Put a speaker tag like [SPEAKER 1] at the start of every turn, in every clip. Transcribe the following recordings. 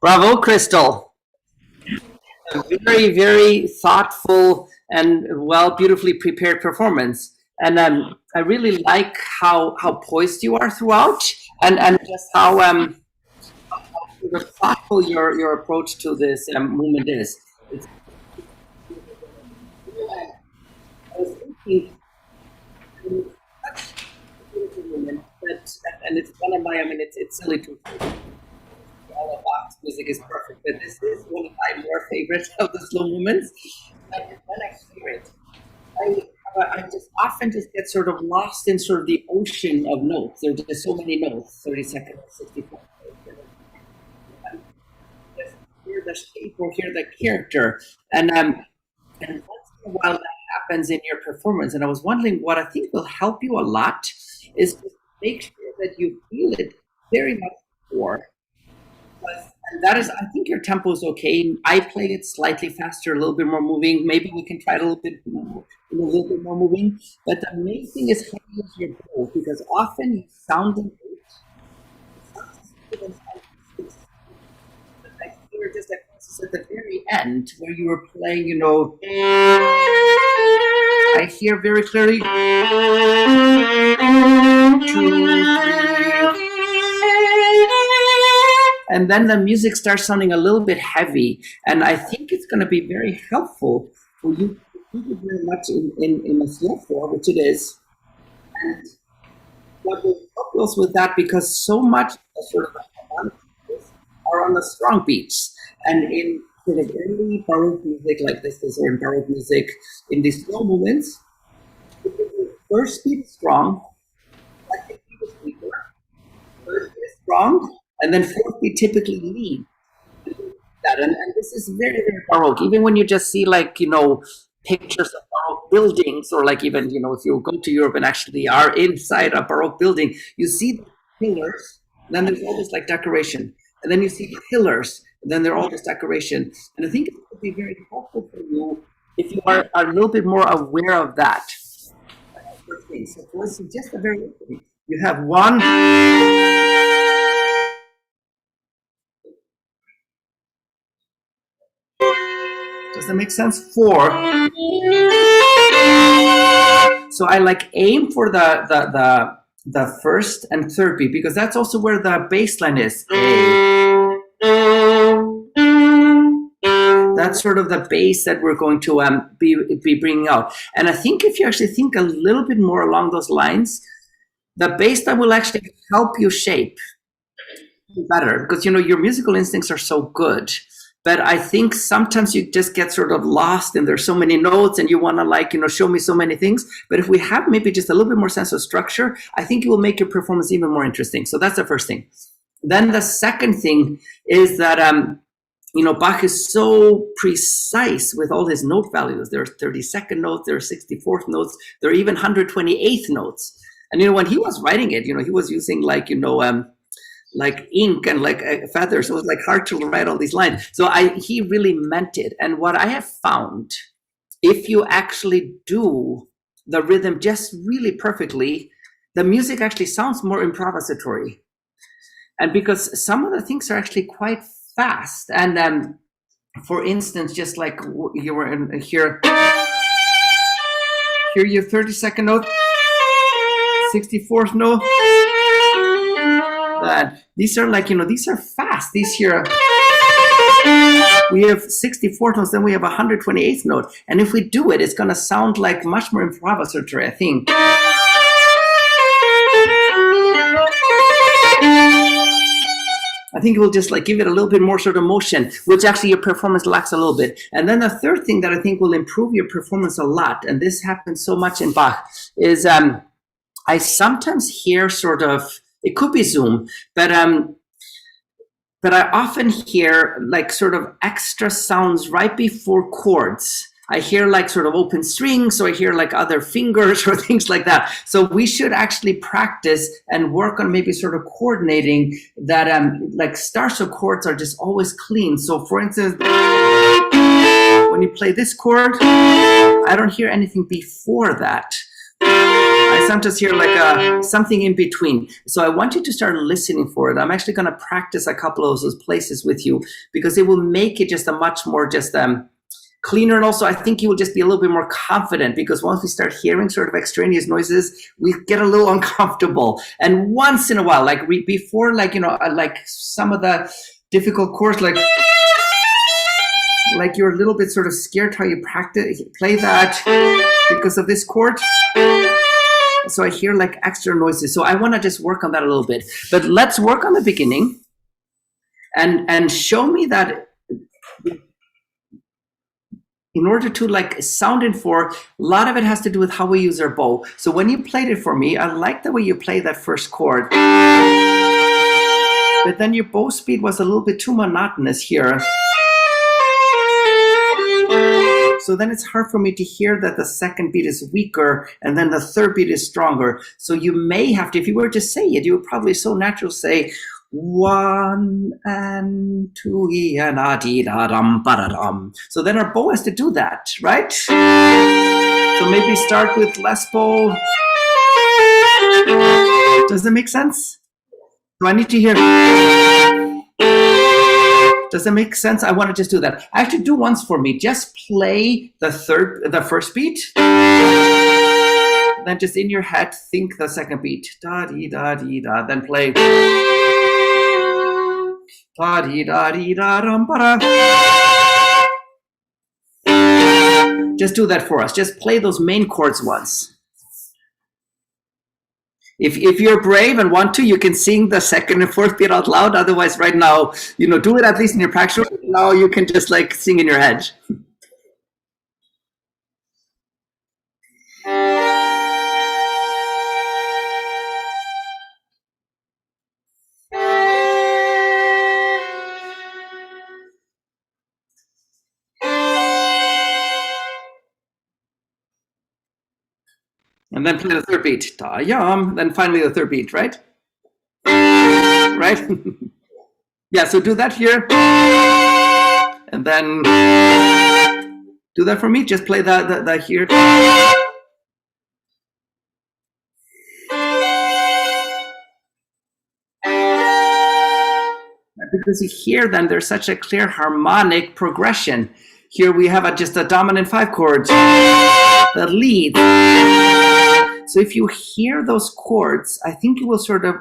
[SPEAKER 1] Bravo, Crystal. A very, very thoughtful and beautifully prepared performance. And I really like how poised you are throughout, and just how thoughtful your approach to this movement is. I was thinking, and it's one of my. I mean, it's silly to. All of Bach's music is perfect, but this is one of my more favorites of the slow movements. And when I hear it, I just often just get sort of lost in sort of the ocean of notes. There's just so many notes, 30 seconds, 64. Just hear the shape or hear the character. And once in a while that happens in your performance. And I was wondering what I think will help you a lot is to make sure that you feel it very much more. And that is, I think your tempo is okay. I play it slightly faster, a little bit more moving. Maybe we can try it a little bit more moving. But the main thing is how you use your bow, because often you sound great. I hear just like at the very end where you were playing, you know, I hear very clearly 2, 3. And then the music starts sounding a little bit heavy. And I think it's going to be very helpful for you to do it very much in a slow form, which it is. And what will help us with that, because so much of sort of the harmonic beats are on the strong beats. And in sort of early Baroque music like this is, or in Baroque music, in these slow movements, the first beat is strong, second beat is weaker, third beat is strong, and then fourth beat typically lead that. And this is very, very Baroque. Even when you just see, like, you know, pictures of Baroque buildings, or like even, you know, if you go to Europe and actually are inside a Baroque building, you see the pillars, and then there's all this like decoration. And then you see pillars, and then they're all this decoration. And I think it would be very helpful for you if you are a little bit more aware of that. So for instance, just a very, you have one. Does that make sense? 4. So I like aim for the first and third beat, because that's also where the bass line is. That's sort of the bass that we're going to be bringing out. And I think if you actually think a little bit more along those lines, the bass line will actually help you shape better, because, you know, your musical instincts are so good. But I think sometimes you just get sort of lost, and there's so many notes, and you want to, like, you know, show me so many things. But if we have maybe just a little bit more sense of structure, I think it will make your performance even more interesting. So that's the first thing. Then the second thing is that, you know, Bach is so precise with all his note values. There are 32nd notes, there are 64th notes, there are even 128th notes. And, you know, when he was writing it, you know, he was using, like, you know, like ink and like feathers. So it was like hard to write all these lines. So he really meant it. And what I have found, if you actually do the rhythm just really perfectly, the music actually sounds more improvisatory. And because some of the things are actually quite fast. And for instance, just like you were in here your 32nd note, 64th note. These are like, you know, these are fast. These here, we have 64 notes, then we have 128th note. And if we do it, it's going to sound like much more improvisatory, I think. I think it will just like give it a little bit more sort of motion, which actually your performance lacks a little bit. And then the third thing that I think will improve your performance a lot, and this happens so much in Bach, is I sometimes hear sort of, it could be Zoom, but I often hear like sort of extra sounds right before chords. I hear like sort of open strings, or I hear like other fingers or things like that. So we should actually practice and work on maybe sort of coordinating that like starts of chords are just always clean. So for instance, when you play this chord, I don't hear anything before that. I sometimes hear like something in between. So I want you to start listening for it. I'm actually going to practice a couple of those places with you, because it will make it just a much more just cleaner. And also I think you will just be a little bit more confident, because once we start hearing sort of extraneous noises, we get a little uncomfortable. And once in a while, like before, like, you know, like some of the difficult chords, like you're a little bit sort of scared how you play that because of this chord. So I hear like extra noises. So I want to just work on that a little bit. But let's work on the beginning and show me that in order to like sound in four, a lot of it has to do with how we use our bow. So when you played it for me, I like the way you play that first chord. But then your bow speed was a little bit too monotonous here. So then it's hard for me to hear that the second beat is weaker and then the third beat is stronger. So you may have to, if you were to say it, you would probably so natural say 1 and 2 and a dee da dum ba da dum. So then our bow has to do that, right? So maybe start with less bow. Does that make sense? So I need to hear. Does that make sense? I want to just do that. Actually, do once for me. Just play the first beat. Then just in your head, think the second beat. Da dee da dee da. Then play. Da dee da dee da dum ba da. Just do that for us. Just play those main chords once. If you're brave and want to, you can sing the second and fourth beat out loud. Otherwise, right now, you know, do it at least in your practice room. Now you can just like sing in your head. And then play the third beat. Ta-yum. Then finally the third beat, right? Right? Yeah, so do that here. And then do that for me. Just play the here. Because you hear then there's such a clear harmonic progression. Here we have just a dominant 5 chords, the lead. So if you hear those chords, I think it will sort of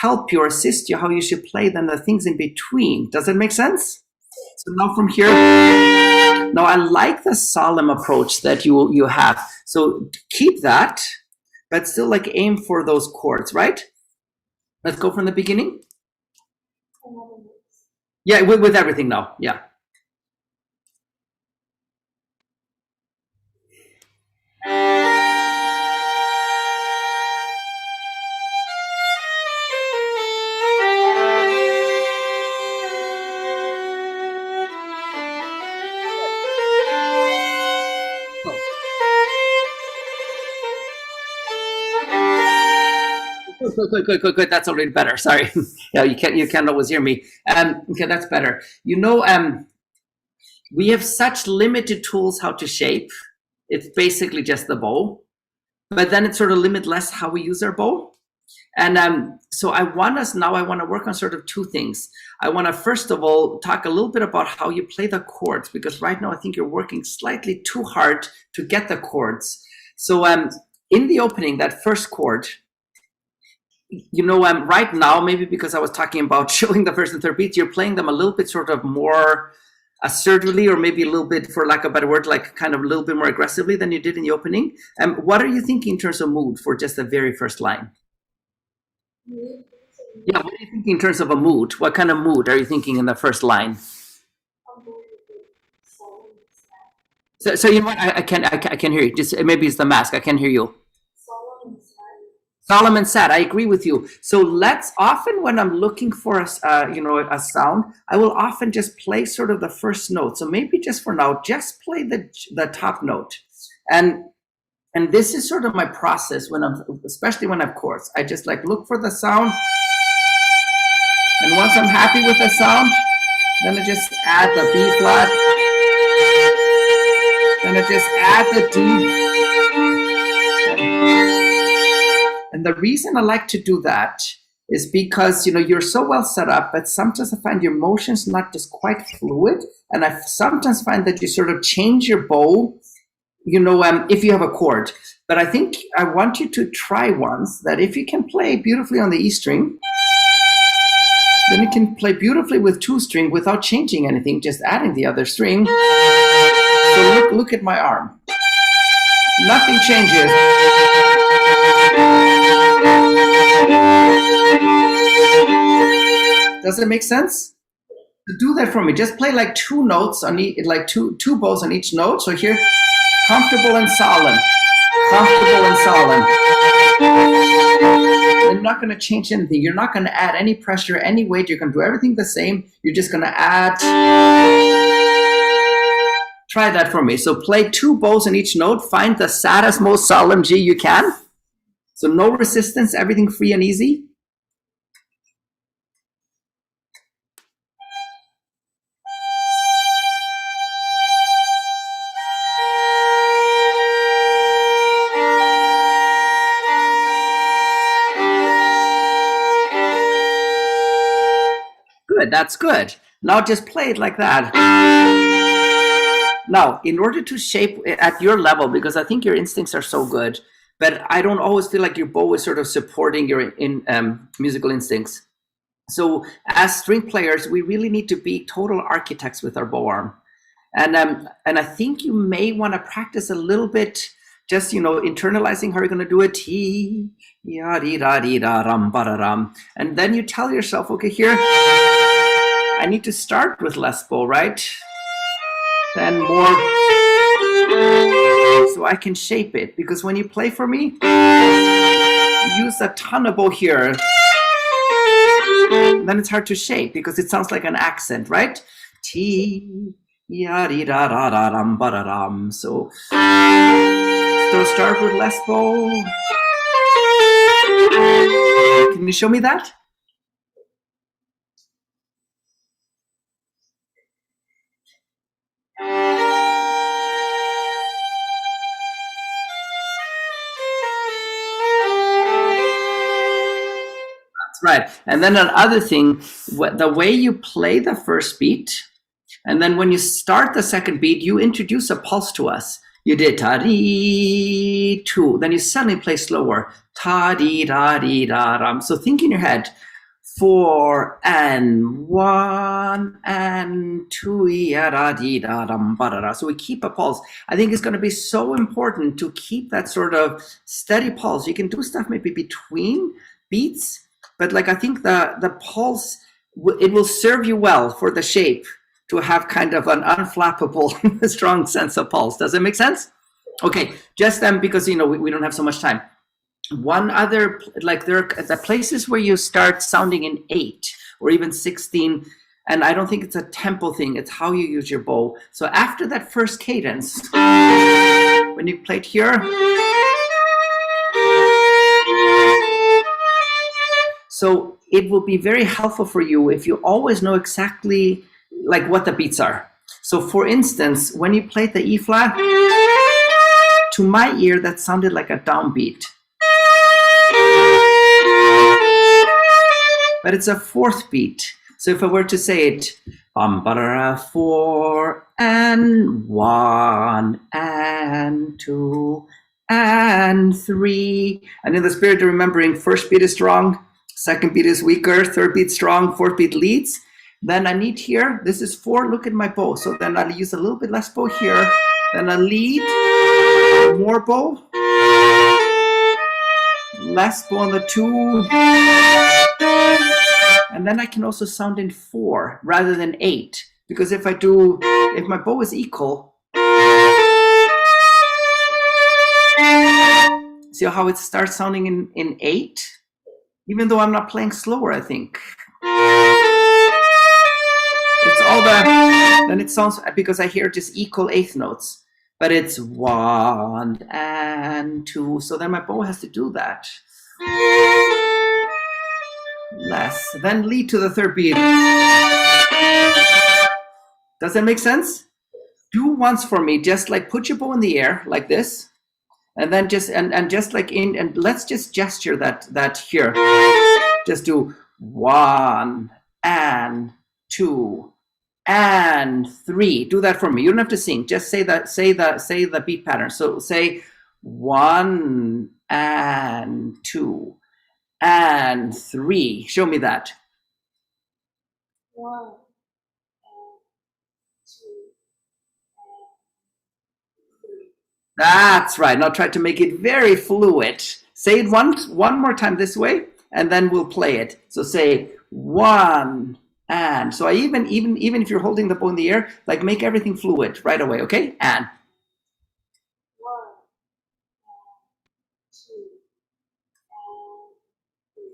[SPEAKER 1] help you or assist you how you should play then the things in between. Does it make sense? So now from here, now I like the solemn approach that you have. So keep that, but still like aim for those chords, right? Let's go from the beginning. Yeah, with everything now, yeah. Good. That's already better. Sorry. Yeah, you can't always hear me. Okay, that's better. You know, we have such limited tools how to shape. It's basically just the bow, but then it's sort of limitless how we use our bow. And so I want to work on sort of 2 things. I want to first of all talk a little bit about how you play the chords, because right now I think you're working slightly too hard to get the chords. So in the opening, that first chord, you know, right now, maybe because I was talking about showing the first and third beats, you're playing them a little bit sort of more assertively, or maybe a little bit, for lack of a better word, like kind of a little bit more aggressively than you did in the opening. What are you thinking in terms of mood for just the very first line? Yeah, what are you thinking in terms of a mood? What kind of mood are you thinking in the first line? So you know what? I can hear you. Just maybe it's the mask. I can hear you. Solemn and sad. I agree with you. So let's often, when I'm looking for a a sound, I will often just play sort of the first note. So maybe just for now, just play the top note, and this is sort of my process when especially when I have chords. I just like look for the sound, and once I'm happy with the sound, then I just add the B flat, then I just add the D. And the reason I like to do that is because, you're so well set up, but sometimes I find your motion's not just quite fluid. And I sometimes find that you sort of change your bow, if you have a chord. But I think I want you to try once that if you can play beautifully on the E string, then you can play beautifully with 2 string without changing anything, just adding the other string. So look at my arm. Nothing changes. Does it make sense? To do that for me, just play like 2 notes on like two bows on each note. So here, comfortable and solemn, comfortable and solemn. You're not going to change anything. You're not going to add any pressure, any weight. You're going to do everything the same. You're just going to add. Try that for me. So play 2 bows on each note. Find the saddest, most solemn G you can. So no resistance, everything free and easy. Good, that's good. Now just play it like that. Now, in order to shape at your level, because I think your instincts are so good, but I don't always feel like your bow is sort of supporting your musical instincts. So as string players, we really need to be total architects with our bow arm. And I think you may want to practice a little bit, just, internalizing how you're going to do it. And then you tell yourself, okay, here, I need to start with less bow, right? Then more, so I can shape it. Because when you play for me, use a ton of bow here. Then it's hard to shape because it sounds like an accent, right? So start with less bow. Can you show me that? Right. And then another thing, the way you play the first beat, and then when you start the second beat, you introduce a pulse to us. You did ta-dee-2, then you suddenly play slower. Ta-dee-da-dee-da-ram. So think in your head, 4 and 1 and 2, ya-da-dee-da-dam, ba-da-da. So we keep a pulse. I think it's going to be so important to keep that sort of steady pulse. You can do stuff maybe between beats, but like I think the pulse, it will serve you well for the shape to have kind of an unflappable, strong sense of pulse. Does it make sense? Okay, just because we don't have so much time. One other, like there are the places where you start sounding in 8 or even 16, and I don't think it's a tempo thing, it's how you use your bow. So after that first cadence, when you play it here, so it will be very helpful for you if you always know exactly like what the beats are. So for instance, when you played the E flat, to my ear, that sounded like a downbeat. But it's a 4th beat. So if I were to say it, 4 and 1 and 2 and 3. And in the spirit of remembering, first beat is strong, second beat is weaker, third beat strong, fourth beat leads. Then I need here, this is 4, look at my bow. So then I'll use a little bit less bow here. Then a lead, more bow, less bow on the 2. And then I can also sound in 4 rather than 8. Because if my bow is equal, see how it starts sounding in 8? Even though I'm not playing slower, I think. It's all then it sounds, because I hear just equal 8th notes. But it's 1 and 2. So then my bow has to do that. Less. Then lead to the 3rd beat. Does that make sense? Do once for me, just like put your bow in the air like this. And then just just like and let's just gesture that here. Just do 1 and 2 and 3. Do that for me. You don't have to sing. Just say the beat pattern. So say 1 and 2 and 3. Show me that.
[SPEAKER 2] 1 and 2 and 3.
[SPEAKER 1] That's right. Now try to make it very fluid. Say it one more time this way, and then we'll play it. So say 1 and. So I even if you're holding the bow in the air, like make everything fluid right away. Okay? And.
[SPEAKER 2] 1 and 2 and 3.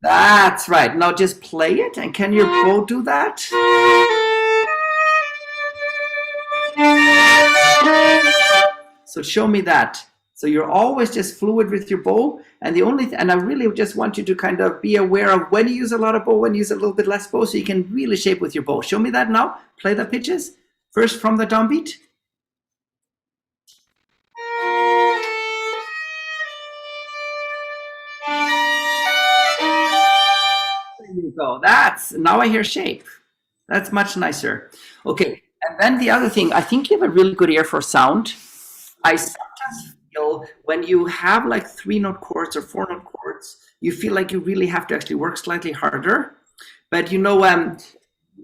[SPEAKER 1] That's right. Now just play it. And can your bow do that? So show me that. So you're always just fluid with your bow. And I really just want you to kind of be aware of when you use a lot of bow, when you use a little bit less bow, so you can really shape with your bow. Show me that now. Play the pitches. First from the downbeat. There you go. Now I hear shape. That's much nicer. Okay. And then the other thing, I think you have a really good ear for sound. I sometimes feel when you have like 3-note chords or 4-note chords, you feel like you really have to actually work slightly harder. But I want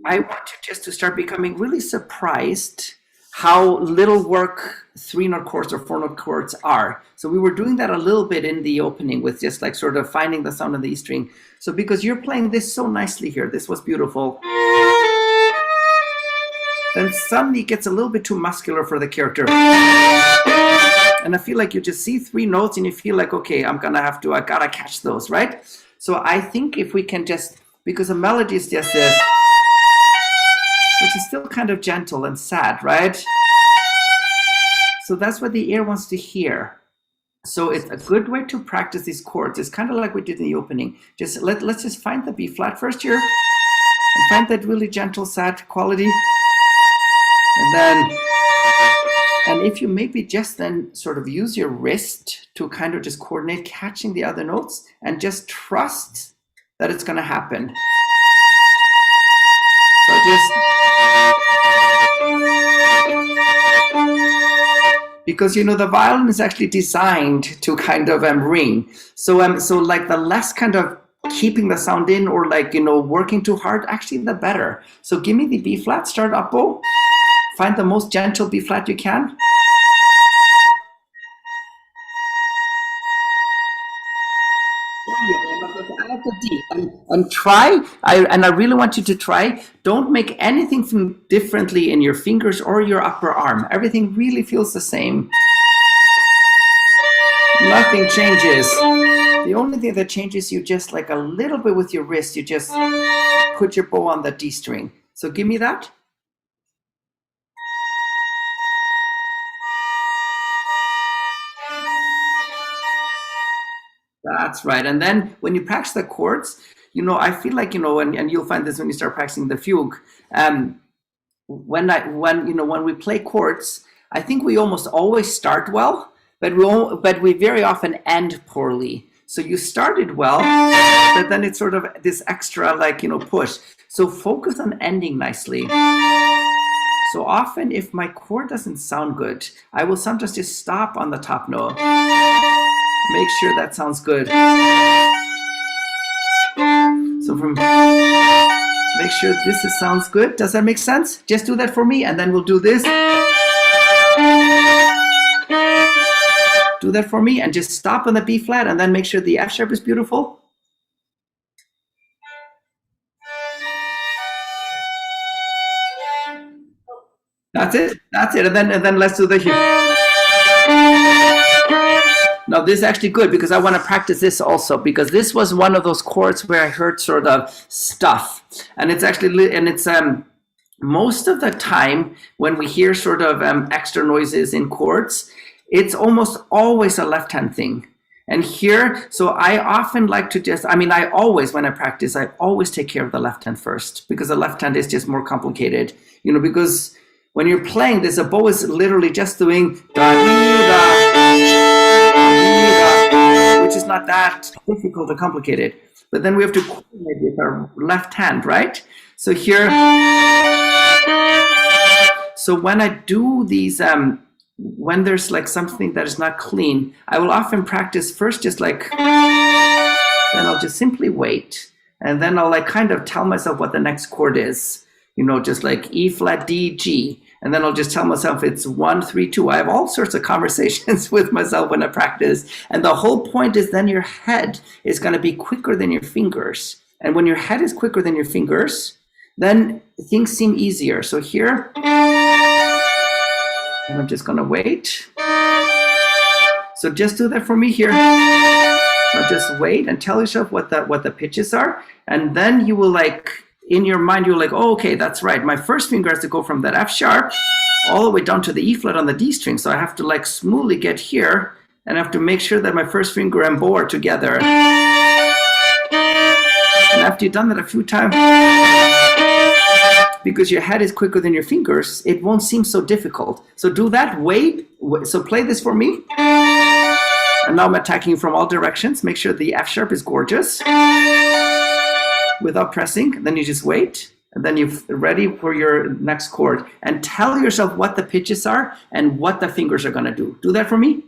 [SPEAKER 1] you just to start becoming really surprised how little work 3-note chords or 4-note chords are. So we were doing that a little bit in the opening with just like sort of finding the sound of the E string. So because you're playing this so nicely here, this was beautiful. Then suddenly it gets a little bit too muscular for the character. And I feel like you just see 3 notes and you feel like, okay, I gotta catch those, right? So I think if we can just, because a melody is just this, which is still kind of gentle and sad, right? So that's what the ear wants to hear. So it's a good way to practice these chords. It's kind of like we did in the opening. Just let's just find the B flat first here and find that really gentle, sad quality. And if you maybe just then sort of use your wrist to kind of just coordinate catching the other notes and just trust that it's going to happen. So because the violin is actually designed to kind of ring. So like the less kind of keeping the sound in or like working too hard, actually the better. So give me the B flat, start up bow. Find the most gentle B flat you can. I like the D. And try, I really want you to try, don't make anything differently in your fingers or your upper arm. Everything really feels the same. Nothing changes. The only thing that changes, you just like a little bit with your wrist, you just put your bow on the D string. So give me that. That's right. And then when you practice the chords, I feel like, and you'll find this when you start practicing the fugue. When we play chords, I think we almost always start well, but we very often end poorly. So you started well, but then it's sort of this extra push. So focus on ending nicely. So often if my chord doesn't sound good, I will sometimes just stop on the top note. Make sure that sounds good. So Make sure sounds good. Does that make sense? Just do that for me, and then we'll do this. Do that for me, and just stop on the B flat, and then make sure the F sharp is beautiful. That's it. That's it. And then let's do the here. Now this is actually good because I want to practice this also, because this was one of those chords where I heard sort of stuff, and it's actually most of the time when we hear sort of extra noises in chords, it's almost always a left hand thing. And here, so I often like to just, I always, when I practice, I always take care of the left hand first, because the left hand is just more complicated, because when you're playing this, a bow is literally just doing da, da, da, which is not that difficult or complicated. But then we have to coordinate with our left hand, right? So here, so when I do these, when there's like something that is not clean, I will often practice first just like, then I'll just simply wait. And then I'll like kind of tell myself what the next chord is, just like E flat, D, G. And then I'll just tell myself it's 1, 3, 2. I have all sorts of conversations with myself when I practice. And the whole point is then your head is going to be quicker than your fingers. And when your head is quicker than your fingers, then things seem easier. So here, and I'm just going to wait. So just do that for me here. Now just wait and tell yourself what the pitches are. And then you will like, in your mind, you're like, oh, okay, that's right. My first finger has to go from that F sharp all the way down to the E flat on the D string. So I have to like smoothly get here, and I have to make sure that my first finger and bow are together. And after you've done that a few times, because your head is quicker than your fingers, it won't seem so difficult. So do that, wait. So play this for me. And now I'm attacking you from all directions. Make sure the F sharp is gorgeous. Without pressing, then you just wait, and then you're ready for your next chord. And tell yourself what the pitches are and what the fingers are going to do. Do that for me.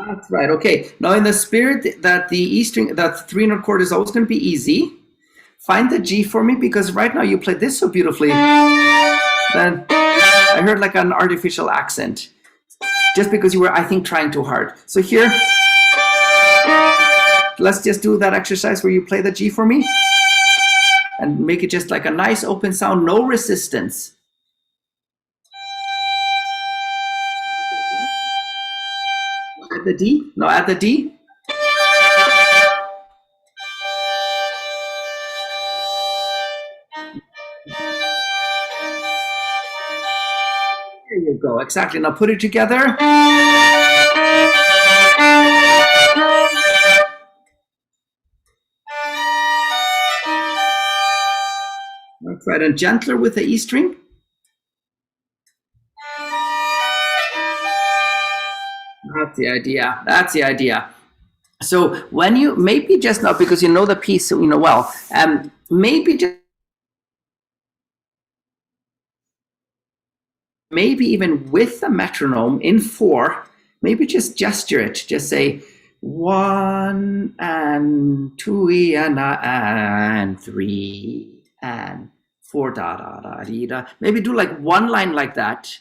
[SPEAKER 1] That's right. Okay. Now, in the spirit that the E string, that 3-note chord is always going to be easy, find the G for me, because right now you played this so beautifully. Then I heard like an artificial accent, just because you were, I think, trying too hard. So here, let's just do that exercise where you play the G for me and make it just like a nice open sound, no resistance. At the D? No, at the D. There you go, exactly. Now put it together. That's right, and gentler with the E string. That's the idea. That's the idea. So when you, maybe just now, because you know the piece, well, maybe just, maybe even with the metronome in 4, maybe just gesture it. Just say 1 and 2 and 3 and 4 da da da dee da. Maybe do like one line like that.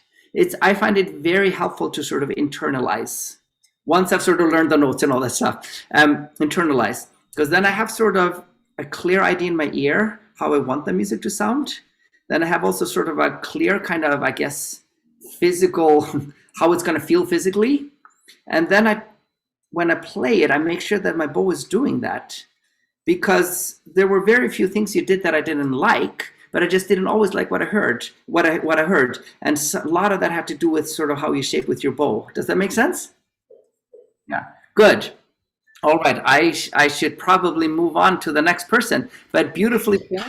[SPEAKER 1] I find it very helpful to sort of internalize. Once I've sort of learned the notes and all that stuff, internalize, because then I have sort of a clear idea in my ear how I want the music to sound. Then I have also sort of a clear kind of, I guess, physical, how it's going to feel physically. And then when I play it, I make sure that my bow is doing that, because there were very few things you did that I didn't like, but I just didn't always like what I heard, what I heard. And so a lot of that had to do with sort of how you shape with your bow. Does that make sense? Yeah, good. All right, I should probably move on to the next person, but beautifully played.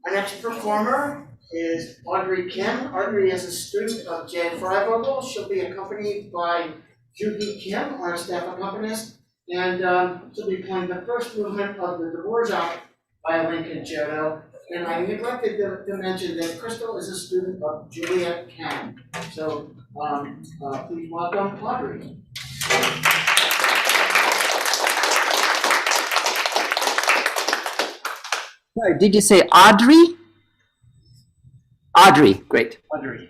[SPEAKER 3] Our next performer is Audrey Kim. Audrey is a student of Jan Freiberger. She'll be accompanied by Judy Kim, our staff accompanist, and she'll be playing the first movement of the Dvorak by a Lincoln concerto. And I neglected to mention that Crystal is a student of Juliet Ken. So please welcome Audrey.
[SPEAKER 1] Sorry, did you say Audrey? Audrey, great.
[SPEAKER 3] Audrey.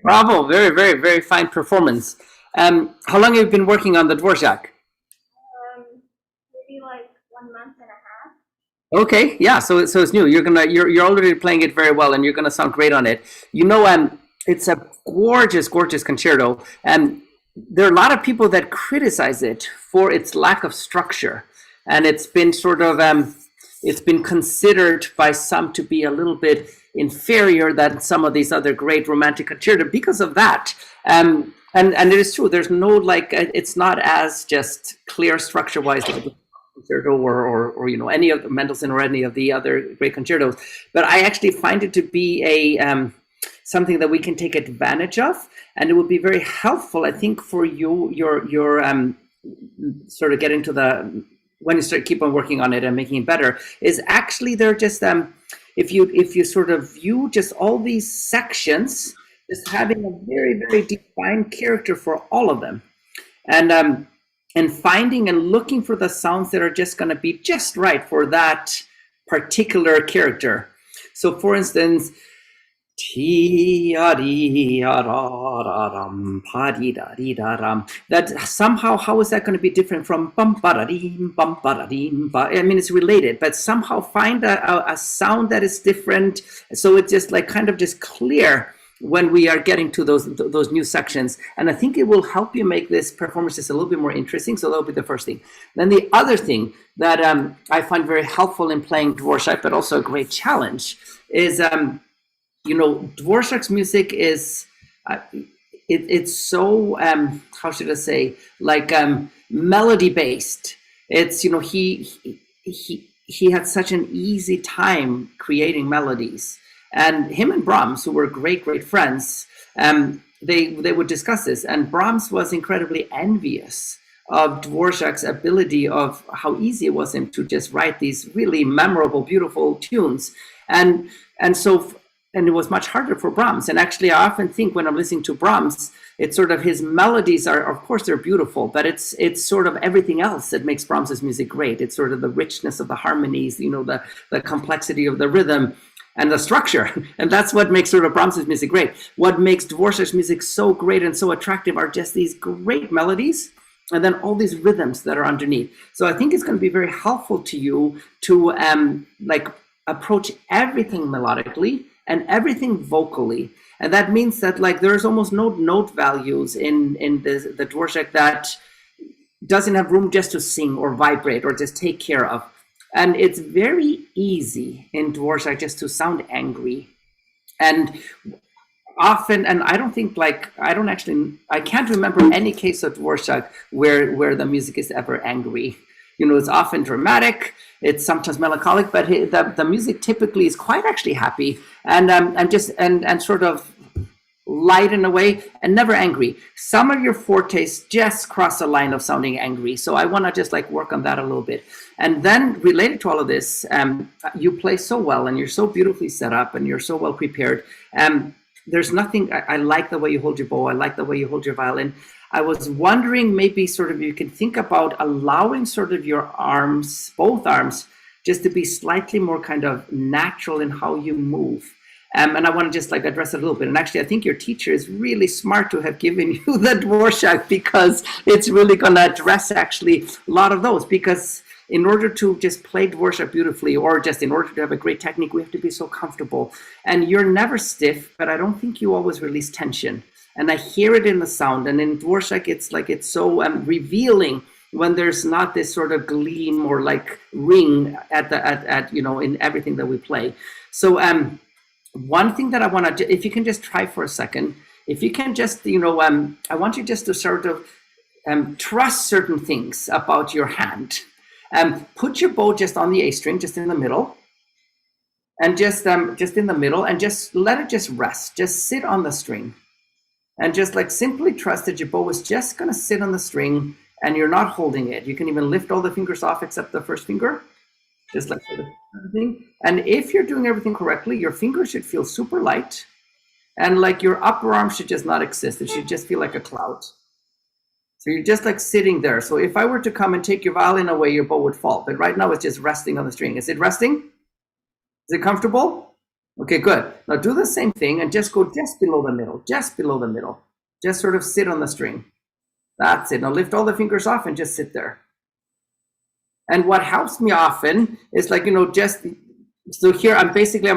[SPEAKER 1] Bravo. Very, very, very fine performance. How long have you been working on the Dvorak?
[SPEAKER 2] Maybe like 1.5 months.
[SPEAKER 1] Okay, yeah, so it's new. You're already playing it very well, and you're gonna sound great on it. You know, it's a gorgeous, gorgeous concerto. There are a lot of people that criticize it for its lack of structure, and it's been sort of it's been considered by some to be a little bit inferior than some of these other great romantic concerto because of that. And it is true. There's no like it's not as just clear structure wise concerto or you know any of the Mendelssohn or any of the other great concertos, but I actually find it to be a something that we can take advantage of, and it would be very helpful, I think, for you your sort of getting to the when you start keep on working on it and making it better is actually they're just if you sort of view just all these sections just having a very, very defined character for all of them, and finding and looking for the sounds that are just going to be just right for that particular character. So for instance, that somehow, how is that going to be different from I mean, it's related, but somehow find a sound that is different, so it's just like kind of just clear when we are getting to those new sections. And I think it will help you make this performance just a little bit more interesting. So that'll be the first thing. Then the other thing that I find very helpful in playing Dvorak, but also a great challenge, is you know, Dvorak's music is it's so how should I say, like melody based. It's, you know, he had such an easy time creating melodies. And him and Brahms, who were great friends, they would discuss this. And Brahms was incredibly envious of Dvorak's ability of how easy it was him to just write these really memorable, beautiful tunes. And it was much harder for Brahms. And actually, I often think when I'm listening to Brahms, it's sort of his melodies are, of course, they're beautiful, but it's sort of everything else that makes Brahms's music great. It's sort of the richness of the harmonies, you know, the complexity of the rhythm, and the structure. And that's what makes sort of Brahms's music great. What makes Dvorak's music so great and so attractive are just these great melodies and then all these rhythms that are underneath. So I think it's going to be very helpful to you to like approach everything melodically and everything vocally. And that means that like there's almost no note values in the Dvorak that doesn't have room just to sing or vibrate or just take care of. And it's very easy in Dvorak just to sound angry. And often, and I don't think like, I can't remember any case of Dvorak where the music is ever angry. You know, it's often dramatic, it's sometimes melancholic, but the music typically is quite actually happy and sort of light in a way and never angry. Some of your fortes just cross the line of sounding angry. So I want to just like work on that a little bit. And then related to all of this, you play so well and you're so beautifully set up and you're so well prepared. There's nothing, I like the way you hold your bow. I like the way you hold your violin. I was wondering maybe sort of you can think about allowing sort of your arms, both arms, just to be slightly more kind of natural in how you move. And I want to just like address it a little bit. And actually, I think your teacher is really smart to have given you the Dvorak, because it's really going to address actually a lot of those. Because in order to just play Dvorak beautifully, or just in order to have a great technique, we have to be so comfortable. And you're never stiff, but I don't think you always release tension. And I hear it in the sound. And in Dvorak, it's like it's so revealing when there's not this sort of gleam or like ring at you know, in everything that we play. So one thing that I want to, if you can just try for a second, if you can just, you know, I want you just to sort of trust certain things about your hand. Put your bow just on the A string, just in the middle, and just in the middle, and just let it just rest. Just sit on the string, and just like simply trust that your bow is just going to sit on the string, and you're not holding it. You can even lift all the fingers off except the first finger. Just like everything. And if you're doing everything correctly, your fingers should feel super light, and like your upper arm should just not exist. It should just feel like a cloud. So you're just like sitting there. So if I were to come and take your violin away, your bow would fall. But right now it's just resting on the string. Is it resting? Is it comfortable? Okay, good. Now do the same thing and just go just below the middle, just below the middle. Just sort of sit on the string. That's it. Now lift all the fingers off and just sit there. And what helps me often is like, just, so here I'm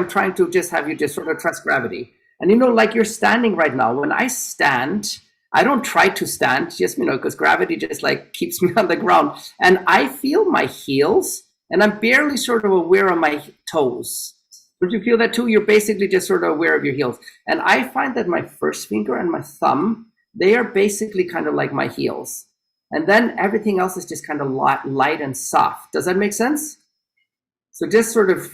[SPEAKER 1] trying to just have you just sort of trust gravity. And like you're standing right now. When I stand, I don't try to stand, just, because gravity just like keeps me on the ground. And I feel my heels and I'm barely sort of aware of my toes. Would you feel that too? You're basically just sort of aware of your heels. And I find that my first finger and my thumb, they are basically kind of like my heels. And then everything else is just kind of light and soft. Does that make sense? So just sort of,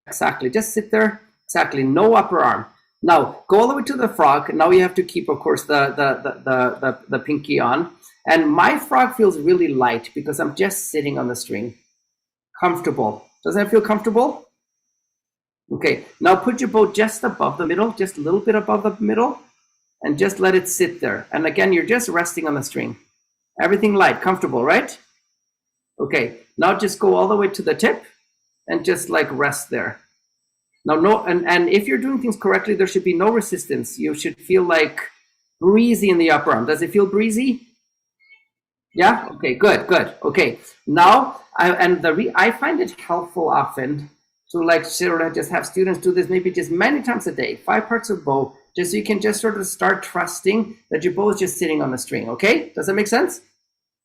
[SPEAKER 1] exactly. Just sit there. Exactly. No upper arm. Now go all the way to the frog. Now you have to keep, of course, the pinky on. And my frog feels really light because I'm just sitting on the string. Comfortable. Does that feel comfortable? Okay. Now put your bow just above the middle, just a little bit above the middle, and just let it sit there. And again, you're just resting on the string. Everything light, comfortable, right? Okay. Now just go all the way to the tip and just like rest there. Now, and if you're doing things correctly, there should be no resistance. You should feel like breezy in the upper arm. Does it feel breezy? Yeah? Okay, good. Okay. Now, I find it helpful often to like sort of just have students do this maybe just many times a day, 5 parts of bow, just so you can just sort of start trusting that your bow is just sitting on the string, okay? Does that make sense?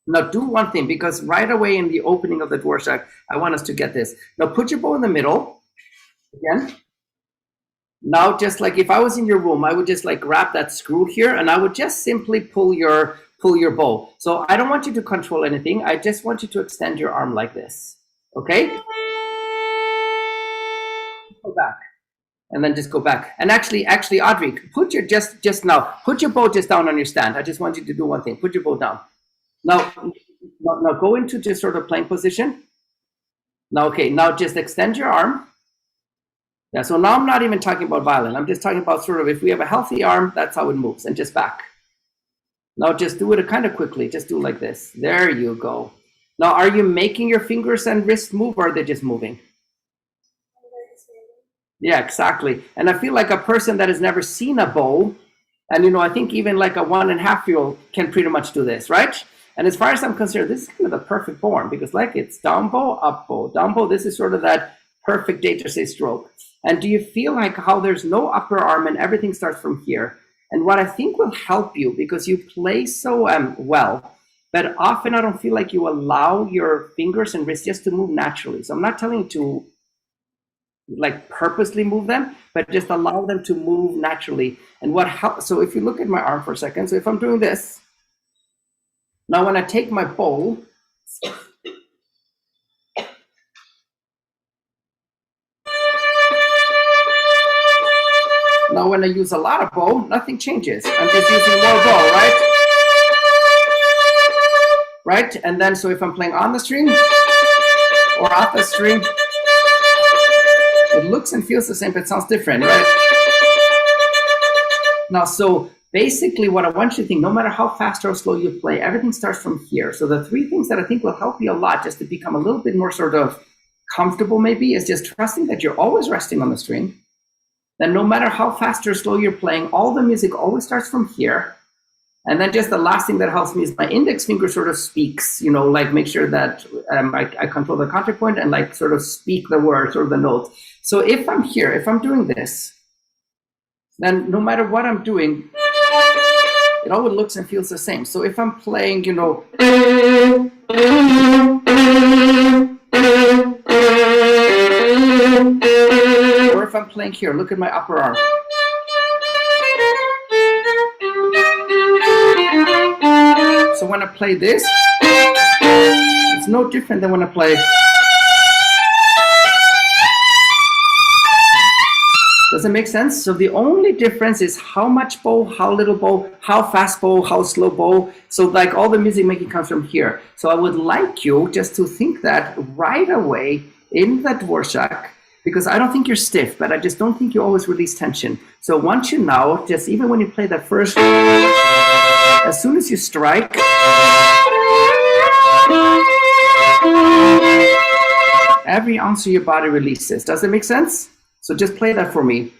[SPEAKER 1] Now do one thing, because right away in the opening of the Dvorak, I want us to get this. Now put your bow in the middle, again. Now just like if I was in your room, I would just like grab that screw here and I would just simply pull your bow. So I don't want you to control anything. I just want you to extend your arm like this, okay? Go back, and then just go back. And actually, Audrey, put your put your bow just down on your stand. I just want you to do one thing. Put your bow down. Now go into just sort of plank position. Now, okay, now just extend your arm. Yeah, so now I'm not even talking about violin. I'm just talking about sort of if we have a healthy arm, that's how it moves, and just back. Now just do it kind of quickly. Just do like this. There you go. Now, are you making your fingers and wrists move, or are they just moving? Yeah, exactly. And I feel like a person that has never seen a bow, and I think even like a 1.5-year-old can pretty much do this, right? And as far as I'm concerned, this is kind of the perfect bow arm, because like it's down bow, up bow, down bow. This is sort of that perfect day-to-day stroke. And do you feel like how there's no upper arm and everything starts from here? And what I think will help you, because you play so well, but often I don't feel like you allow your fingers and wrists just to move naturally. So I'm not telling you to like purposely move them, but just allow them to move naturally. And what helps, so if you look at my arm for a second, so if I'm doing this, now when I take my bow, now when I use a lot of bow, nothing changes. I'm just using more bow, right? Right? And then so if I'm playing on the string or off the string, it looks and feels the same, but it sounds different, right? Now, so basically what I want you to think, no matter how fast or slow you play, everything starts from here. So the 3 things that I think will help you a lot just to become a little bit more sort of comfortable maybe is just trusting that you're always resting on the string. Then no matter how fast or slow you're playing, all the music always starts from here. And then just the last thing that helps me is my index finger sort of speaks, like make sure that I control the counterpoint and like sort of speak the words or the notes. So if I'm here, if I'm doing this, then no matter what I'm doing, it always looks and feels the same. So if I'm playing, or if I'm playing here, look at my upper arm. So when I play this, it's no different than when I play. Does it make sense? So the only difference is how much bow, how little bow, how fast bow, how slow bow. So like all the music making comes from here. So I would like you just to think that right away in that Dvorak, because I don't think you're stiff, but I just don't think you always release tension. So once you now, just even when you play that first, as soon as you strike, every ounce of your body releases. Does it make sense? So just play that for me.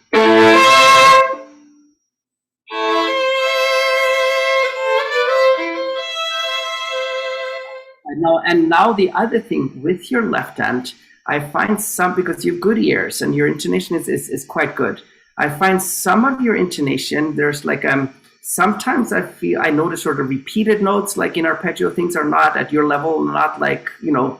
[SPEAKER 1] And now the other thing with your left hand, I find some, because you have good ears and your intonation is quite good. I find some of your intonation, there's like, sometimes I notice sort of repeated notes, like in arpeggio, things are not at your level, not like, you know,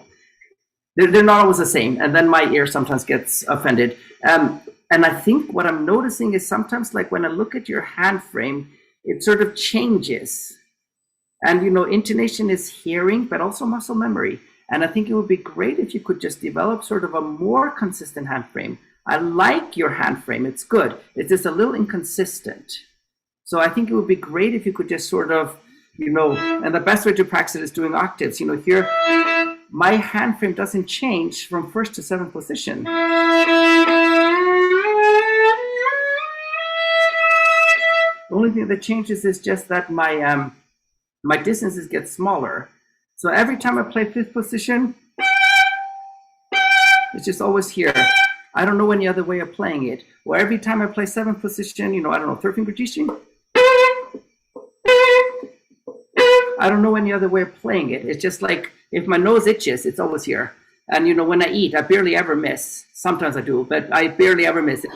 [SPEAKER 1] they're not always the same. And then my ear sometimes gets offended. And I think what I'm noticing is sometimes, like when I look at your hand frame, it sort of changes. And, you know, intonation is hearing, but also muscle memory. And I think it would be great if you could just develop sort of a more consistent hand frame. I like your hand frame, it's good. It's just a little inconsistent. So I think it would be great if you could just sort of, you know, and the best way to practice it is doing octaves. You know, here, my hand frame doesn't change from first to seventh position. The only thing that changes is just that my distances get smaller. So every time I play fifth position, it's just always here. I don't know any other way of playing it. Or every time I play seventh position, you know, I don't know, third finger G string. I don't know any other way of playing it. It's just like, if my nose itches, it's always here. And, you know, when I eat, I barely ever miss. Sometimes I do, but I barely ever miss it.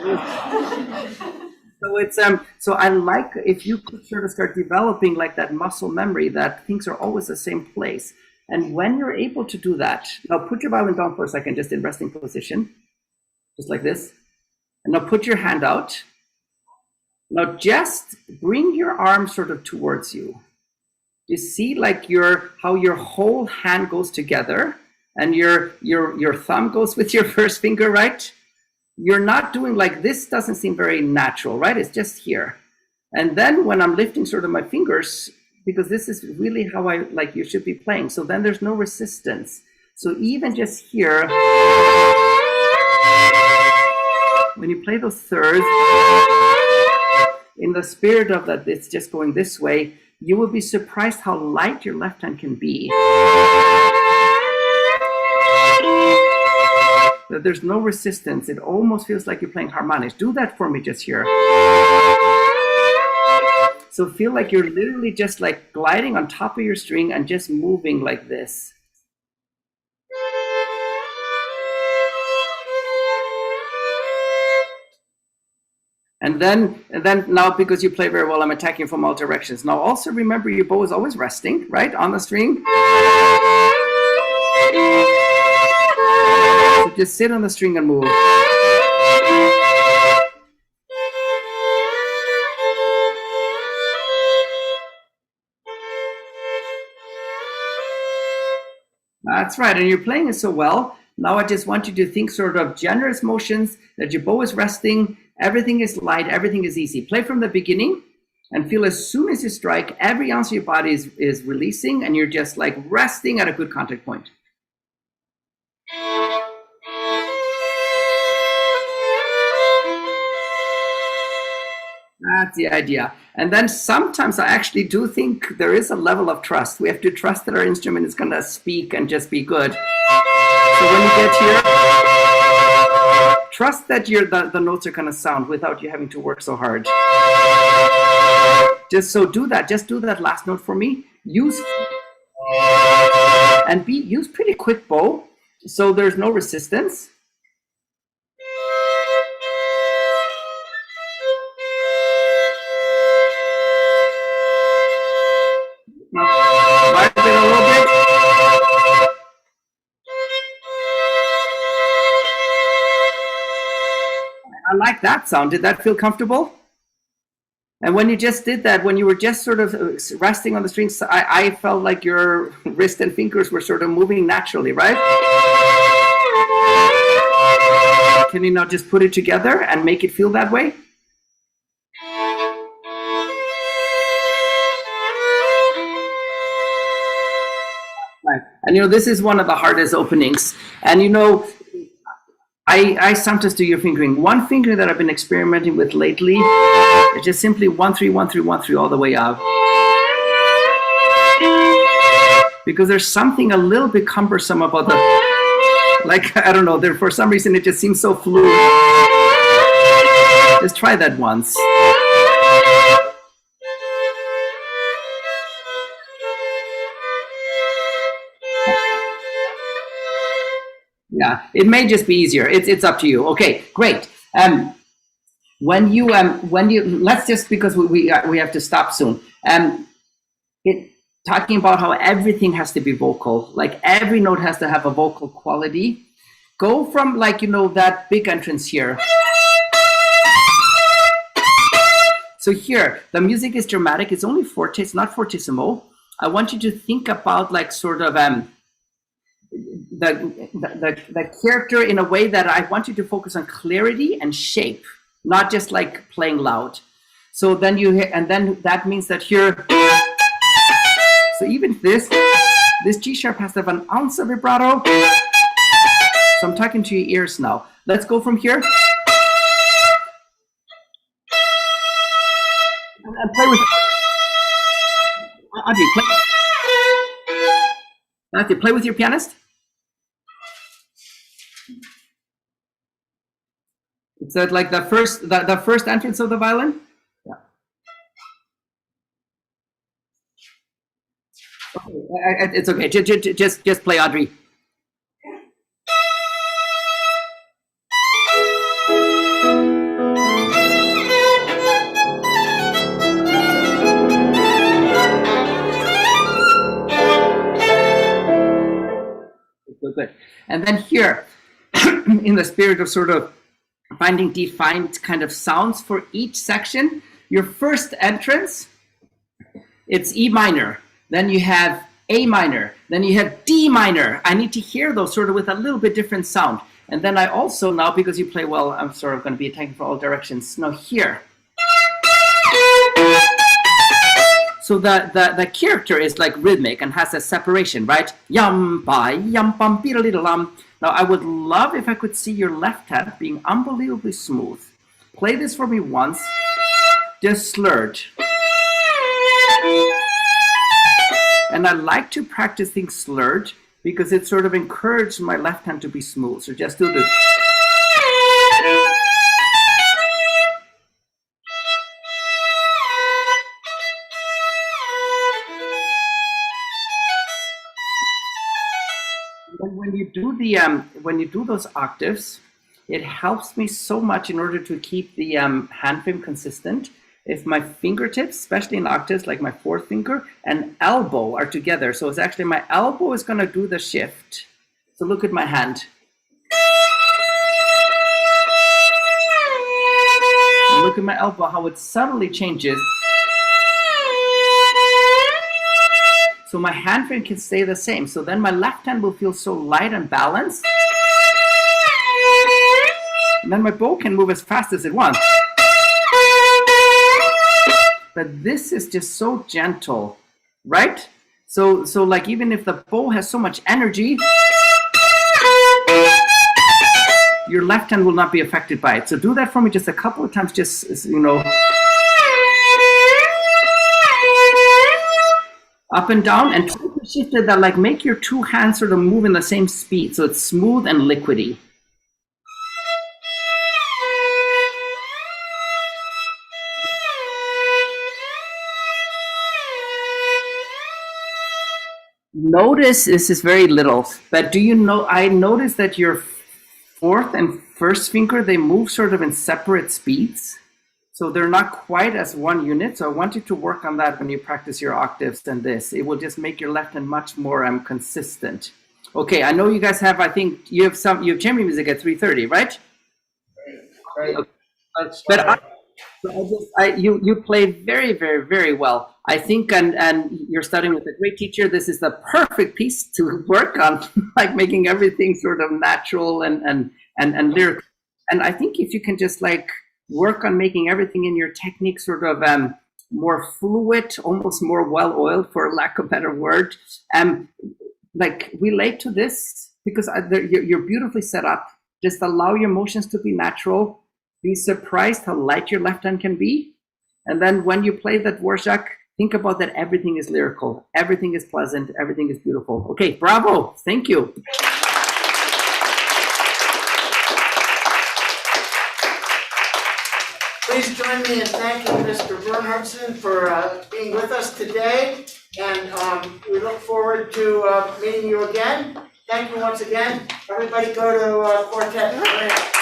[SPEAKER 1] So it's so I like if you could sort of start developing like that muscle memory that things are always the same place. And when you're able to do that, now put your violin down for a second, just in resting position, just like this. And now put your hand out. Now just bring your arm sort of towards you. You see like how your whole hand goes together, and your thumb goes with your first finger, right? You're not doing like this, doesn't seem very natural, right? It's just here. And then when I'm lifting sort of my fingers, because this is really how I like you should be playing. So then there's no resistance. So even just here, when you play those thirds, in the spirit of that, it's just going this way, you will be surprised how light your left hand can be. That there's no resistance. It almost feels like you're playing harmonics. Do that for me just here. So feel like you're literally just like gliding on top of your string and just moving like this. And then now, because you play very well, I'm attacking from all directions. Now also remember your bow is always resting, right, on the string. So just sit on the string and move. That's right, and you're playing it so well. Now I just want you to think sort of generous motions, that your bow is resting, everything is light, everything is easy. Play from the beginning and feel as soon as you strike, every ounce of your body is releasing, and you're just like resting at a good contact point. That's the idea. And then sometimes I actually do think there is a level of trust. We have to trust that our instrument is going to speak and just be good. So when you get here, trust that the notes are going to sound without you having to work so hard. Just do that last note for me. Use pretty quick bow, so there's no resistance. Vibe it a little bit. I like that sound. Did that feel comfortable? And when you just did that, when you were just sort of resting on the strings, I felt like your wrist and fingers were sort of moving naturally, right? Can you now just put it together and make it feel that way? Right. And you know, this is one of the hardest openings. And you know, I sometimes do your fingering. One finger that I've been experimenting with lately is just simply 1 3 1 3 1 3 all the way up. Because there's something a little bit cumbersome about the, like, I don't know, there for some reason it just seems so fluid. Just try that once. Yeah, it may just be easier. It's up to you. Okay, great. When you let's just, because we have to stop soon. Talking about how everything has to be vocal, like every note has to have a vocal quality. Go from, like, you know, that big entrance here. So here, the music is dramatic. It's only forte. It's not fortissimo. I want you to think about, like, sort of the character in a way that I want you to focus on clarity and shape, not just like playing loud. So then you hear, and then that means that here, so even this G sharp has to have an ounce of vibrato. So I'm talking to your ears now. Let's go from here. And play with Audrey, play with your pianist. It's like the first entrance of the violin. Yeah. Okay, it's okay. Just play, Audrey. Good. And then here, in the spirit of sort of finding defined kind of sounds for each section, your first entrance, it's E minor. Then you have A minor. Then you have D minor. I need to hear those sort of with a little bit different sound. And then I also now, because you play well, I'm sort of going to be attacking from all directions. Now here. So the character is like rhythmic and has a separation, right? Yum, ba, yum, bum, beat a little lum. Now I would love if I could see your left hand being unbelievably smooth. Play this for me once. Just slurred. And I like to practice things slurred because it sort of encourages my left hand to be smooth. So just do this. When you do those octaves, it helps me so much in order to keep the hand frame consistent. If my fingertips, especially in octaves, like my fourth finger and elbow are together, so it's actually my elbow is going to do the shift. So look at my hand. And look at my elbow, how it subtly changes. So my hand frame can stay the same. So then my left hand will feel so light and balanced. And then my bow can move as fast as it wants. But this is just so gentle, right? So like even if the bow has so much energy, your left hand will not be affected by it. So do that for me just a couple of times, just, you know. Up and down, and try to shift it that, like, make your two hands sort of move in the same speed, so it's smooth and liquidy. Notice, this is very little, but do you know, I noticed that your fourth and first finger, they move sort of in separate speeds. So they're not quite as one unit. So I want you to work on that when you practice your octaves than this. It will just make your left hand much more consistent. Okay, I know you guys have, I think you have chamber music at 3:30, right? Right. Okay. But you play very, very, very well. I think, and you're studying with a great teacher. This is the perfect piece to work on, like making everything sort of natural and lyrical. And I think if you can just like work on making everything in your technique sort of more fluid, almost more well-oiled, for lack of a better word, like relate to this, because you're beautifully set up. Just allow your motions to be natural. Be surprised how light your left hand can be. And then when you play that Dvorak, think about that everything is lyrical, everything is pleasant, everything is beautiful. Okay, bravo, thank you.
[SPEAKER 3] Please join me in thanking Mr. Bernhardsson for being with us today, and we look forward to meeting you again. Thank you once again. Everybody go to Quartet.